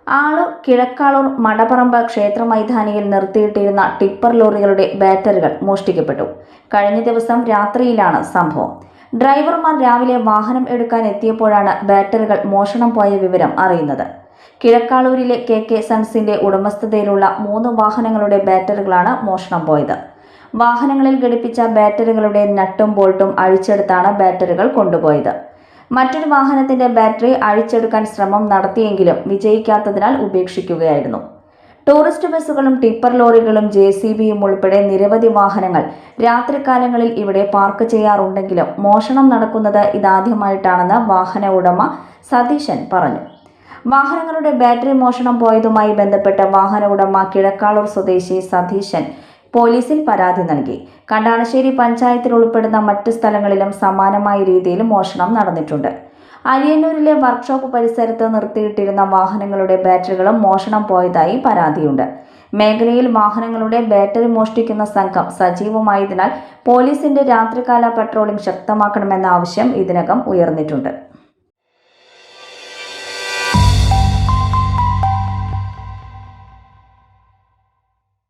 ആളൂർ കിഴക്കാളൂർ മടപ്പറമ്പ് ക്ഷേത്രമൈതാനിയിൽ നിർത്തിയിട്ടിരുന്ന ടിപ്പർ ലോറികളുടെ ബാറ്ററികൾ മോഷ്ടിക്കപ്പെട്ടു. കഴിഞ്ഞ ദിവസം രാത്രിയിലാണ് സംഭവം. ഡ്രൈവർമാർ രാവിലെ വാഹനം എടുക്കാൻ എത്തിയപ്പോഴാണ് ബാറ്ററികൾ മോഷണം പോയ വിവരം അറിയുന്നത്. കിഴക്കാളൂരിലെ KK സൺസിന്റെ ഉടമസ്ഥതയിലുള്ള 3 വാഹനങ്ങളുടെ ബാറ്ററികളാണ് മോഷണം പോയത്. വാഹനങ്ങളിൽ ഘടിപ്പിച്ച ബാറ്ററികളുടെ നട്ടും ബോൾട്ടും അഴിച്ചെടുത്താണ് ബാറ്ററികൾ കൊണ്ടുപോയത്. മറ്റൊരു വാഹനത്തിന്റെ ബാറ്ററി അഴിച്ചെടുക്കാൻ ശ്രമം നടത്തിയെങ്കിലും വിജയിക്കാത്തതിനാൽ ഉപേക്ഷിക്കുകയായിരുന്നു. ടൂറിസ്റ്റ് ബസ്സുകളും ടിപ്പർ ലോറികളും JCBയും ഉൾപ്പെടെ നിരവധി വാഹനങ്ങൾ രാത്രികാലങ്ങളിൽ ഇവിടെ പാർക്ക് ചെയ്യാറുണ്ടെങ്കിലും മോഷണം നടക്കുന്നത് ഇതാദ്യമായിട്ടാണെന്ന് വാഹന ഉടമ സതീശൻ പറഞ്ഞു. വാഹനങ്ങളുടെ ബാറ്ററി മോഷണം പോയതുമായി ബന്ധപ്പെട്ട് വാഹന ഉടമ കിഴക്കാളൂർ സ്വദേശി സതീശൻ പോലീസിൽ പരാതി നൽകി. കണ്ടാണശ്ശേരി പഞ്ചായത്തിൽ ഉൾപ്പെടുന്ന മറ്റു സ്ഥലങ്ങളിലും സമാനമായ രീതിയിൽ മോഷണം നടന്നിട്ടുണ്ട്. അരിയന്നൂരിലെ വർക്ക്ഷോപ്പ് പരിസരത്ത് നിർത്തിയിട്ടിരുന്ന വാഹനങ്ങളുടെ ബാറ്ററികളും മോഷണം പോയതായി പരാതിയുണ്ട്. മേഖലയിൽ വാഹനങ്ങളുടെ ബാറ്ററി മോഷ്ടിക്കുന്ന സംഘം സജീവമായതിനാൽ പോലീസിന്റെ രാത്രികാല പട്രോളിംഗ് ശക്തമാക്കണമെന്ന ആവശ്യം ഇതിനകം ഉയർന്നിട്ടുണ്ട്.